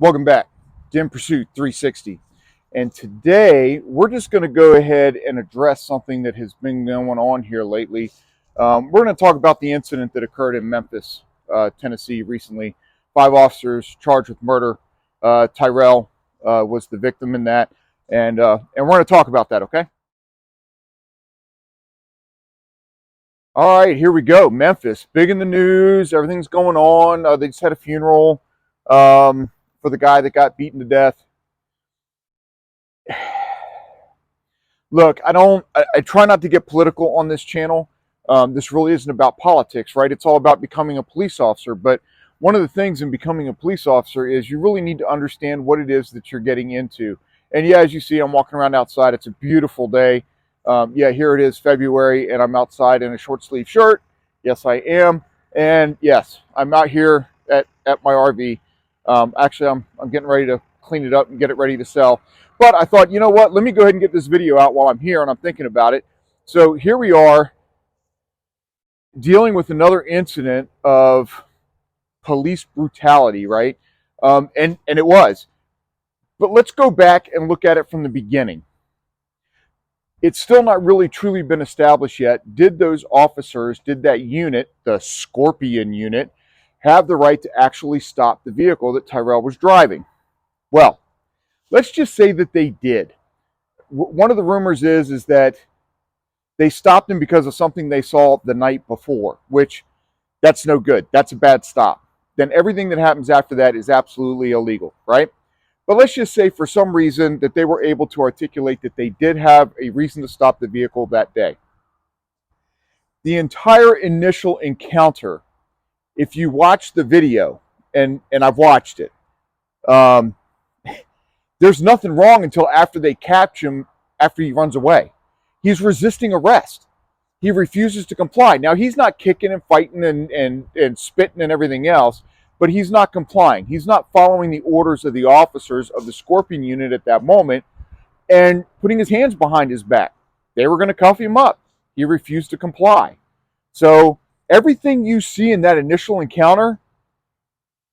Welcome back to In Pursuit 360. And today we're just going to go ahead and address something that has been going on here lately. We're going to talk about the incident that occurred in Memphis, Tennessee recently. 5 officers charged with murder. Tyrell was the victim in that. And we're going to talk about that, okay? All right, here we go. Memphis, big in the news. Everything's going on. They just had a funeral for the guy that got beaten to death. Look, I try not to get political on this channel. This really isn't about politics, right? It's all about becoming a police officer. But one of the things in becoming a police officer is you really need to understand what it is that you're getting into. And yeah, as you see, I'm walking around outside. It's a beautiful day. Yeah, here it is, February, and I'm outside in a short sleeve shirt. Yes, I am. And yes, I'm out here at my RV. Actually, I'm getting ready to clean it up and get it ready to sell. But I thought, you know what, let me go ahead and get this video out while I'm here and I'm thinking about it. So here we are dealing with another incident of police brutality, right? And it was. But let's go back and look at it from the beginning. It's still not really truly been established yet. Did those officers, did that unit, the Scorpion unit, have the right to actually stop the vehicle that Tyrell was driving? Well, let's just say that they did. One of the rumors is that they stopped him because of something they saw the night before, which that's no good. That's a bad stop. Then everything that happens after that is absolutely illegal, right? But let's just say for some reason that they were able to articulate that they did have a reason to stop the vehicle that day. The entire initial encounter, if you watch the video, and I've watched it, there's nothing wrong until after they catch him, after he runs away. He's resisting arrest. He refuses to comply. Now, he's not kicking and fighting and spitting and everything else, but he's not complying. He's not following the orders of the officers of the Scorpion unit at that moment and putting his hands behind his back. They were going to cuff him up. He refused to comply. So everything you see in that initial encounter,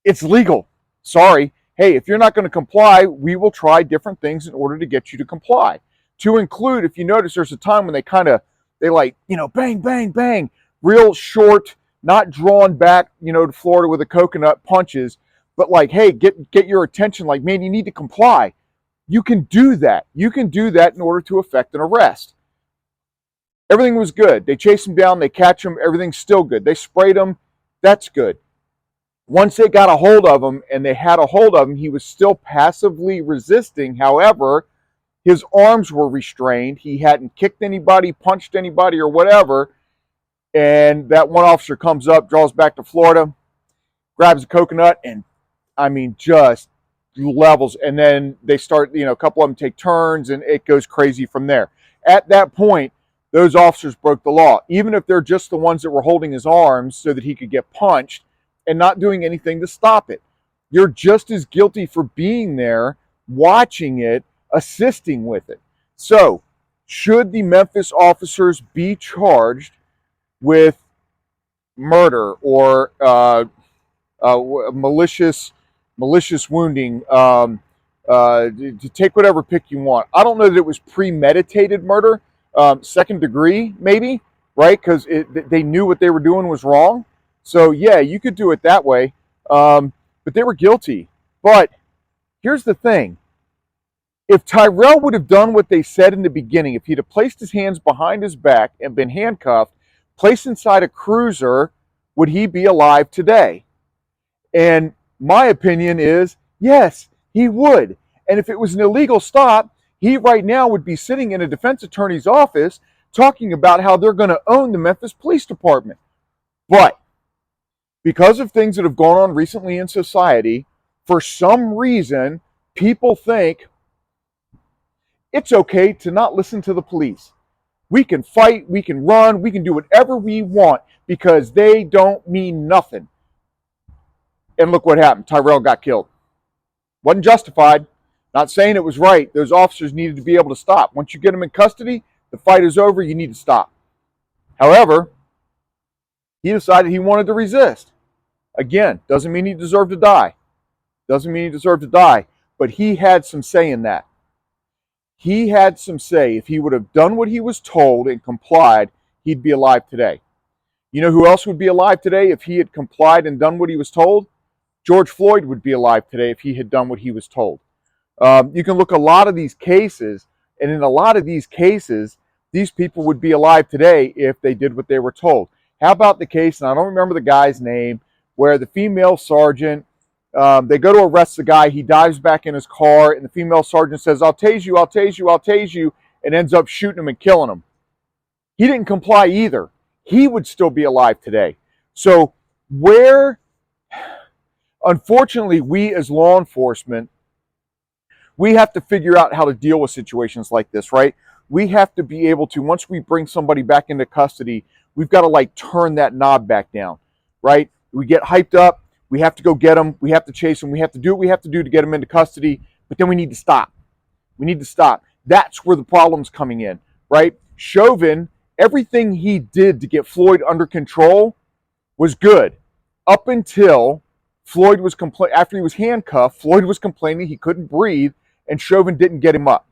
it's legal. Sorry. Hey, if you're not going to comply, we will try different things in order to get you to comply. To include, if you notice, there's a time when they like, bang, bang, bang, real short, not drawn back, to Florida with a coconut punches, but like, hey, get your attention. Like, man, you need to comply. You can do that. You can do that in order to effect an arrest. Everything was good. They chase him down. They catch him. Everything's still good. They sprayed him. That's good. Once they got a hold of him and they had a hold of him, he was still passively resisting. However, his arms were restrained. He hadn't kicked anybody, punched anybody, or whatever. And that one officer comes up, draws back to Florida, grabs a coconut, and just levels. And then they start, a couple of them take turns, and it goes crazy from there. At that point, those officers broke the law, even if they're just the ones that were holding his arms so that he could get punched and not doing anything to stop it. You're just as guilty for being there, watching it, assisting with it. So, should the Memphis officers be charged with murder or malicious wounding? To take whatever pick you want. I don't know that it was premeditated murder, second degree maybe, right? Because they knew what they were doing was wrong. So yeah, you could do it that way. But they were guilty. But here's the thing. If Tyrell would have done what they said in the beginning, if he'd have placed his hands behind his back and been handcuffed, placed inside a cruiser, would he be alive today? And my opinion is, yes, he would. And if it was an illegal stop, he right now would be sitting in a defense attorney's office talking about how they're going to own the Memphis Police Department. But because of things that have gone on recently in society, for some reason, people think it's okay to not listen to the police. We can fight, we can run, we can do whatever we want because they don't mean nothing. And look what happened. Tyrell got killed. Wasn't justified. Not saying it was right. Those officers needed to be able to stop. Once you get them in custody, the fight is over, you need to stop. However, he decided he wanted to resist. Again, doesn't mean he deserved to die. Doesn't mean he deserved to die, but he had some say in that. He had some say. If he would have done what he was told and complied, he'd be alive today. You know who else would be alive today if he had complied and done what he was told? George Floyd would be alive today if he had done what he was told. You can look at a lot of these cases, and in a lot of these cases, these people would be alive today if they did what they were told. How about the case, and I don't remember the guy's name, where the female sergeant, they go to arrest the guy, he dives back in his car, and the female sergeant says, I'll tase you, I'll tase you, I'll tase you, and ends up shooting him and killing him. He didn't comply either. He would still be alive today. So unfortunately, we as law enforcement, we have to figure out how to deal with situations like this, right? We have to be able to, once we bring somebody back into custody, we've got to like turn that knob back down, right? We get hyped up, we have to go get them, we have to chase them, we have to do what we have to do to get them into custody, but then we need to stop. We need to stop. That's where the problem's coming in, right? Chauvin, everything he did to get Floyd under control was good up until Floyd was after he was handcuffed, Floyd was complaining he couldn't breathe, and Chauvin didn't get him up.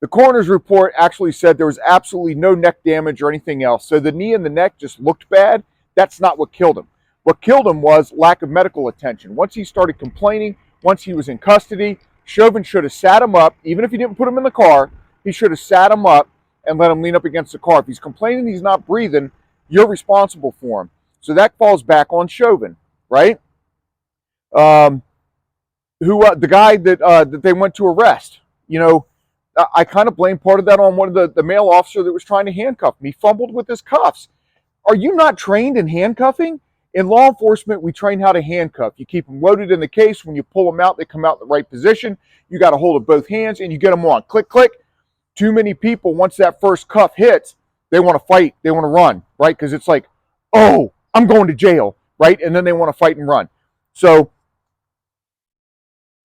The coroner's report actually said there was absolutely no neck damage or anything else. So the knee and the neck just looked bad. That's not what killed him. What killed him was lack of medical attention. Once he started complaining, once he was in custody, Chauvin should have sat him up. Even if he didn't put him in the car, he should have sat him up and let him lean up against the car. If he's complaining he's not breathing, you're responsible for him. So that falls back on Chauvin, right? The guy that they went to arrest, you know, I kind of blame part of that on one of the male officer that was trying to handcuff him. He fumbled with his cuffs. Are you not trained in handcuffing? In law enforcement, we train how to handcuff. You keep them loaded in the case. When you pull them out, they come out in the right position. You got a hold of both hands and you get them on. Click, click. Too many people, once that first cuff hits, they want to fight. They want to run, right? Because it's like, oh, I'm going to jail, right? And then they want to fight and run. So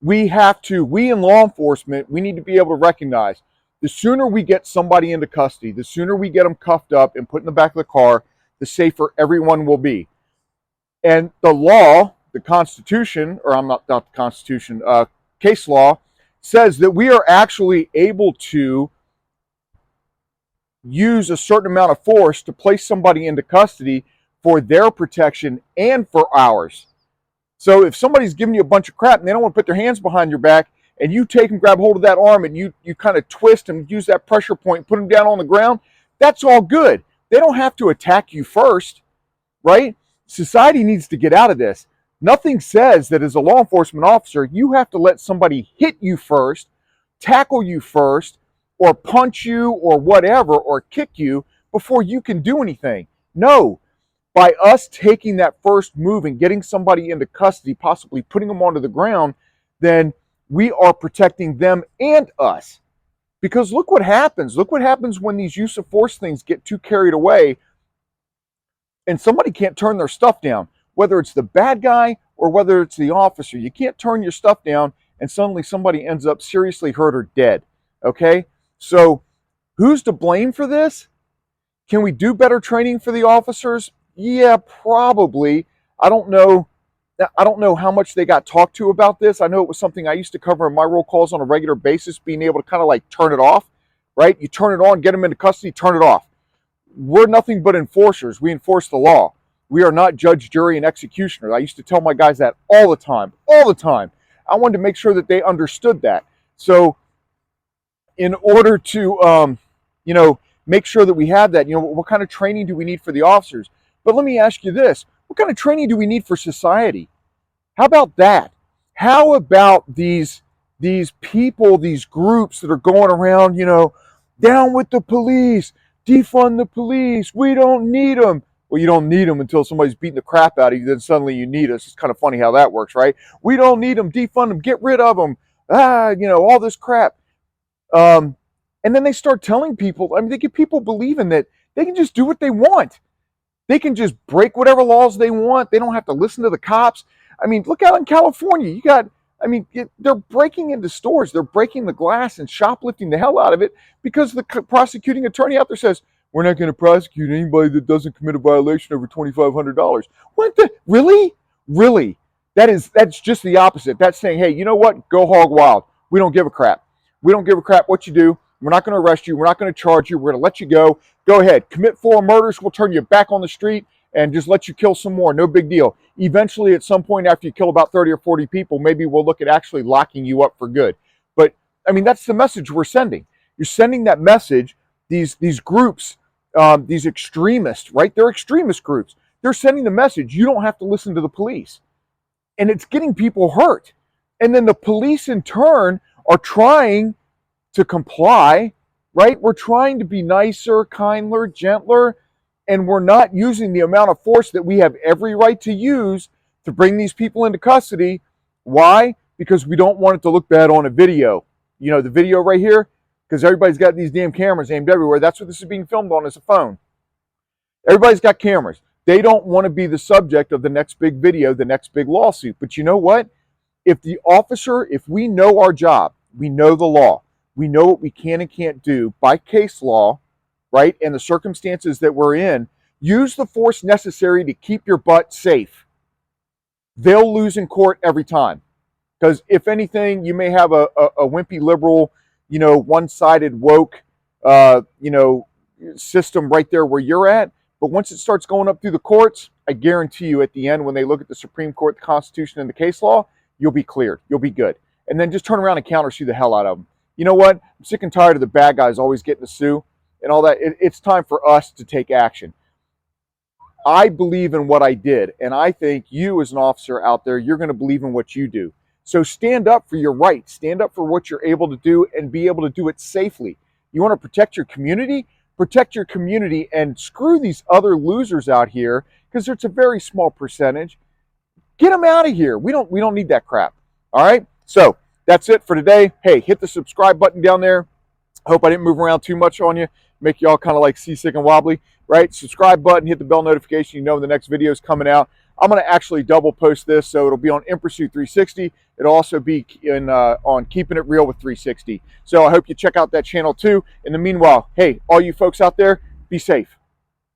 we in law enforcement, we need to be able to recognize the sooner we get somebody into custody, the sooner we get them cuffed up and put in the back of the car, the safer everyone will be. And the law, the Constitution, or I'm not the Constitution, case law, says that we are actually able to use a certain amount of force to place somebody into custody for their protection and for ours. So if somebody's giving you a bunch of crap and they don't want to put their hands behind your back, and you take and grab hold of that arm and you kind of twist and use that pressure point and put them down on the ground, that's all good. They don't have to attack you first, right? Society needs to get out of this. Nothing says that as a law enforcement officer, you have to let somebody hit you first, tackle you first, or punch you or whatever, or kick you before you can do anything. No. By us taking that first move and getting somebody into custody, possibly putting them onto the ground, then we are protecting them and us. Because look what happens. Look what happens when these use of force things get too carried away and somebody can't turn their stuff down. Whether it's the bad guy or whether it's the officer, you can't turn your stuff down and suddenly somebody ends up seriously hurt or dead. Okay? So who's to blame for this? Can we do better training for the officers? Yeah, probably. I don't know how much they got talked to about this. I know it was something I used to cover in my roll calls on a regular basis, being able to kind of like turn it off, right? You turn it on, get them into custody, turn it off. We're nothing but enforcers. We enforce the law. We are not judge, jury, and executioner. I used to tell my guys that all the time. I wanted to make sure that they understood that. So in order to, make sure that we have that, what kind of training do we need for the officers? But let me ask you this. What kind of training do we need for society? How about that? How about these people, these groups that are going around, down with the police, defund the police, we don't need them. Well, you don't need them until somebody's beating the crap out of you, then suddenly you need us. It's kind of funny how that works, right? We don't need them, defund them, get rid of them, all this crap. And then they start telling people, they get people believing that they can just do what they want. They can just break whatever laws they want. They don't have to listen to the cops. Look out in California. They're breaking into stores. They're breaking the glass and shoplifting the hell out of it because the prosecuting attorney out there says, we're not going to prosecute anybody that doesn't commit a violation over $2,500. What the? Really? Really? That's just the opposite. That's saying, hey, you know what? Go hog wild. We don't give a crap. We don't give a crap what you do. We're not going to arrest you. We're not going to charge you. We're going to let you go. Go ahead. Commit 4 murders. We'll turn you back on the street and just let you kill some more. No big deal. Eventually, at some point after you kill about 30 or 40 people, maybe we'll look at actually locking you up for good. But, I mean, that's the message we're sending. You're sending that message. These groups, these extremists, right? They're extremist groups. They're sending the message, you don't have to listen to the police. And it's getting people hurt. And then the police, in turn, are trying to comply, right? We're trying to be nicer, kinder, gentler, and we're not using the amount of force that we have every right to use to bring these people into custody. Why? Because we don't want it to look bad on a video. You know, the video right here, because everybody's got these damn cameras aimed everywhere. That's what this is being filmed on, is a phone. Everybody's got cameras. They don't want to be the subject of the next big video, the next big lawsuit. But you know what? If the officer, if we know our job, we know the law, we know what we can and can't do by case law, right, and the circumstances that we're in, use the force necessary to keep your butt safe. They'll lose in court every time. Because if anything, you may have a wimpy liberal, you know, one-sided woke, you know, system right there where you're at. But once it starts going up through the courts, I guarantee you at the end, when they look at the Supreme Court, the Constitution, and the case law, you'll be cleared. You'll be good. And then just turn around and countersue the hell out of them. You know what? I'm sick and tired of the bad guys always getting to sue and all that. It's time for us to take action. I believe in what I did, and I think you as an officer out there, you're going to believe in what you do. So stand up for your rights. Stand up for what you're able to do and be able to do it safely. You want to protect your community? Protect your community and screw these other losers out here, because it's a very small percentage. Get them out of here. We don't need that crap. All right? So that's it for today. Hey, hit the subscribe button down there. I hope I didn't move around too much on you, make you all kind of like seasick and wobbly, right? Subscribe button, hit the bell notification. You know when the next video is coming out. I'm going to actually double post this, so it'll be on In Pursuit 360. It'll also be on Keeping It Real with 360. So I hope you check out that channel too. In the meanwhile, hey, all you folks out there, be safe.